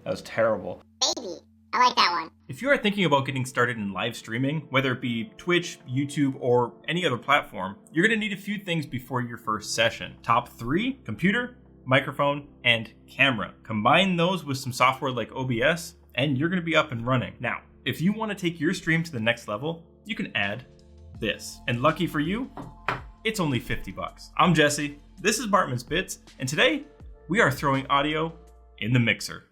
That was terrible. Baby, I like that one. If you are thinking about getting started in live streaming, whether it be Twitch, YouTube, or any other platform, you're going to need a few things before your first session. Top 3, computer, microphone, and camera. Combine those with some software like OBS, and you're going to be up and running. Now, if you want to take your stream to the next level, you can add this. And lucky for you, it's only 50 bucks. I'm Jesse, this is Bartman's Bits, and today we are throwing audio in the mixer.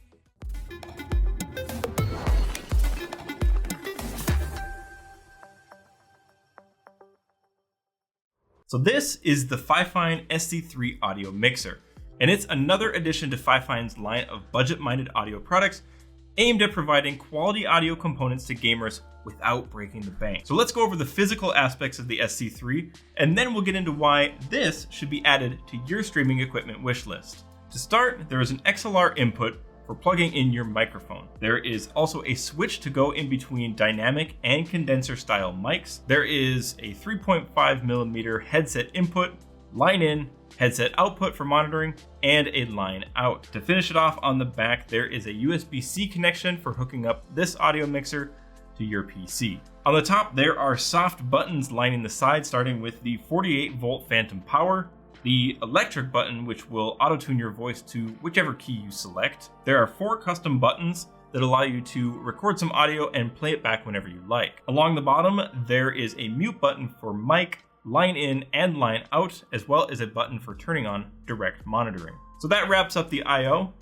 So this is the Fifine SC3 audio mixer, and it's another addition to Fifine's line of budget-minded audio products aimed at providing quality audio components to gamers without breaking the bank. So let's go over the physical aspects of the SC3, and then we'll get into why this should be added to your streaming equipment wish list. To start, there is an XLR input for plugging in your microphone. There is also a switch to go in between dynamic and condenser style mics. There is a 3.5mm headset input, line in, headset output for monitoring, and a line out. To finish it off on the back, there is a USB-C connection for hooking up this audio mixer to your PC. On the top, there are soft buttons lining the side, starting with the 48-volt phantom power, the electric button, which will auto-tune your voice to whichever key you select. There are 4 custom buttons that allow you to record some audio and play it back whenever you like. Along the bottom, there is a mute button for mic, line in, and line out, as well as a button for turning on direct monitoring. So that wraps up the I/O.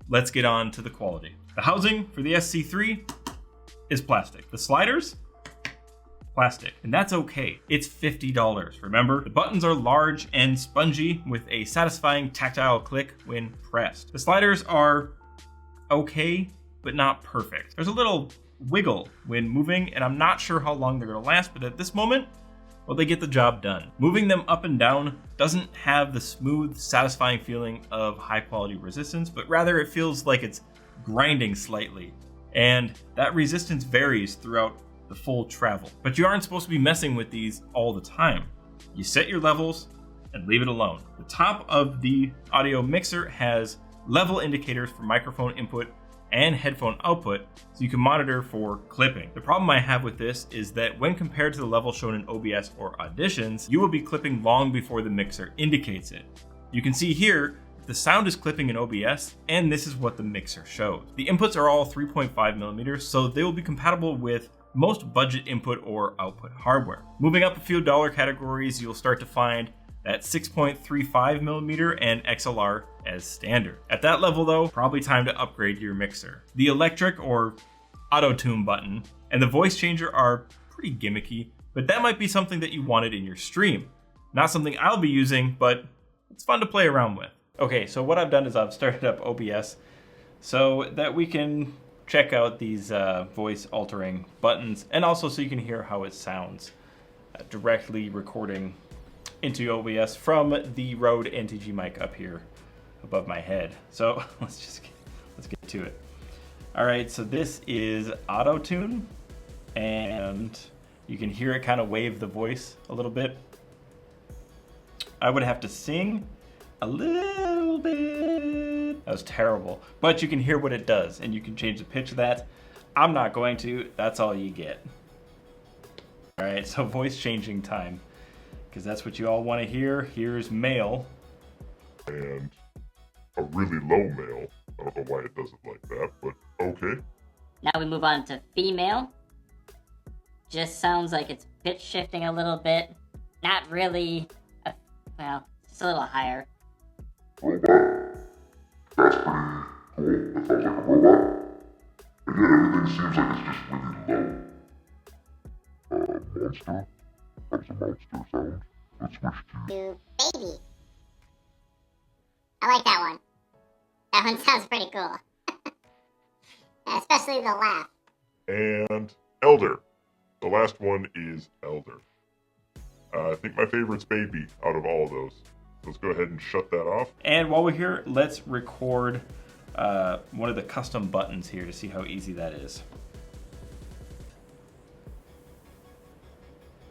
Let's get on to the quality. The housing for the SC3 is plastic. The sliders, plastic, and that's okay. It's $50, remember? The buttons are large and spongy with a satisfying tactile click when pressed. The sliders are okay, but not perfect. There's a little wiggle when moving, and I'm not sure how long they're gonna last, but at this moment, well, they get the job done. Moving them up and down doesn't have the smooth, satisfying feeling of high quality resistance, but rather it feels like it's grinding slightly. And that resistance varies throughout the full travel. But you aren't supposed to be messing with these all the time. You set your levels and leave it alone. The top of the audio mixer has level indicators for microphone input and headphone output, so you can monitor for clipping. The problem I have with this is that when compared to the level shown in OBS or Auditions, you will be clipping long before the mixer indicates it. You can see here, the sound is clipping in OBS, and this is what the mixer shows. The inputs are all 3.5mm, so they will be compatible with most budget input or output hardware. Moving up a few dollar categories, you'll start to find that 6.35mm and XLR as standard. At that level though, probably time to upgrade your mixer. The electric or auto-tune button and the voice changer are pretty gimmicky, but that might be something that you wanted in your stream. Not something I'll be using, but it's fun to play around with. Okay, so what I've done is I've started up OBS so that we can check out these voice altering buttons, and also so you can hear how it sounds directly recording into OBS from the Rode NTG mic up here above my head. So let's get to it. All right, so this is auto tune, and you can hear it kind of wave the voice a little bit. I would have to sing a little bit. That was terrible, but you can hear what it does, and you can change the pitch of that. I'm not going to. That's all you get. All right, so voice changing time, because that's what you all want to hear. Here's male. And a really low male. I don't know why it does it like that, but okay. Now we move on to female. Just sounds like it's pitch shifting a little bit. Not really, well, just a little higher. Robot. That's pretty cool. It sounds like a robot. And yet everything seems like it's just really low. Monster. That's a monster sound. Let's switch to Baby. I like that one. That one sounds pretty cool. Especially the laugh. and Elder. The last one is Elder. I think my favorite's Baby out of all of those. Let's go ahead and shut that off. And while we're here, let's record one of the custom buttons here to see how easy that is.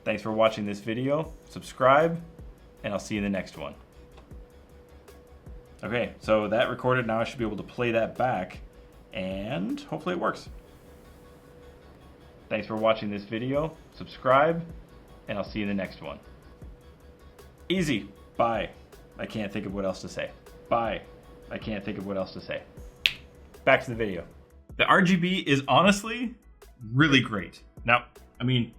Thanks for watching this video. Subscribe, and I'll see you in the next one. Okay, so that recorded. Now I should be able to play that back and hopefully it works. Thanks for watching this video. Subscribe, and I'll see you in the next one. Easy. Bye. I can't think of what else to say. Bye. I can't think of what else to say. Back to the video. The RGB is honestly really great. Now, I mean,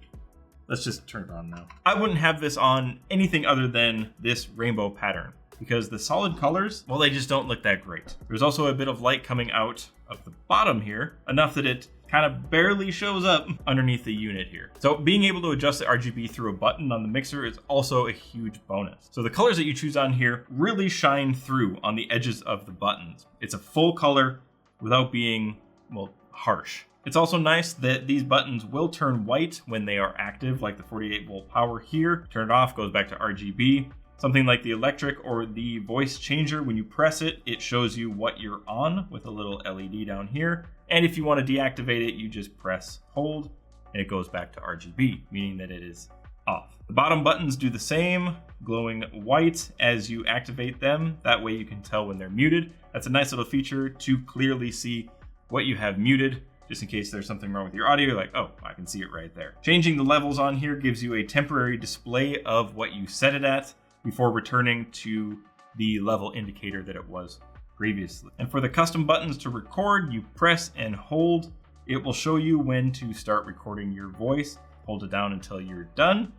let's just turn it on now. I wouldn't have this on anything other than this rainbow pattern because the solid colors, well, they just don't look that great. There's also a bit of light coming out of the bottom here, enough that it kind of barely shows up underneath the unit here. So being able to adjust the RGB through a button on the mixer is also a huge bonus. So the colors that you choose on here really shine through on the edges of the buttons. It's a full color without being, well, harsh. It's also nice that these buttons will turn white when they are active, like the 48 volt power here. Turn it off, goes back to RGB. Something like the electric or the voice changer, when you press it, it shows you what you're on with a little LED down here. And if you want to deactivate it, you just press hold and it goes back to RGB, meaning that it is off. The bottom buttons do the same, glowing white as you activate them. That way you can tell when they're muted. That's a nice little feature to clearly see what you have muted, just in case there's something wrong with your audio. You're like, oh, I can see it right there. Changing the levels on here gives you a temporary display of what you set it at before returning to the level indicator that it was previously. And for the custom buttons to record, you press and hold. It will show you when to start recording your voice. Hold it down until you're done.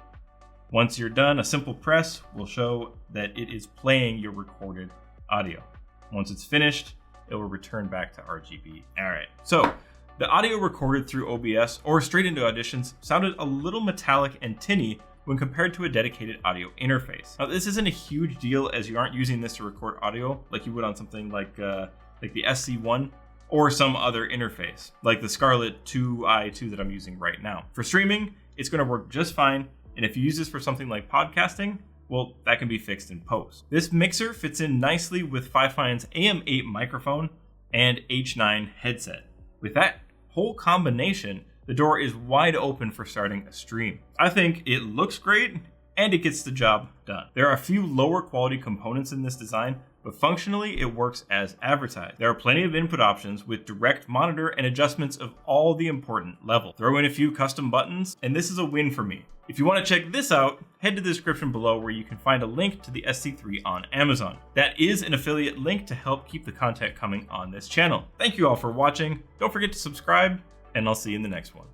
Once you're done, a simple press will show that it is playing your recorded audio. Once it's finished, it will return back to RGB. All right, so the audio recorded through OBS or straight into Auditions sounded a little metallic and tinny when compared to a dedicated audio interface. Now, this isn't a huge deal as you aren't using this to record audio like you would on something like the SC1 or some other interface, like the Scarlett 2i2 that I'm using right now. For streaming, it's gonna work just fine, and if you use this for something like podcasting, well, that can be fixed in post. This mixer fits in nicely with Fifine's AM8 microphone and H9 headset. With that whole combination, the door is wide open for starting a stream. I think it looks great and it gets the job done. There are a few lower quality components in this design, but functionally it works as advertised. There are plenty of input options with direct monitor and adjustments of all the important levels. Throw in a few custom buttons and this is a win for me. If you want to check this out, head to the description below where you can find a link to the SC3 on Amazon. That is an affiliate link to help keep the content coming on this channel. Thank you all for watching. Don't forget to subscribe, and I'll see you in the next one.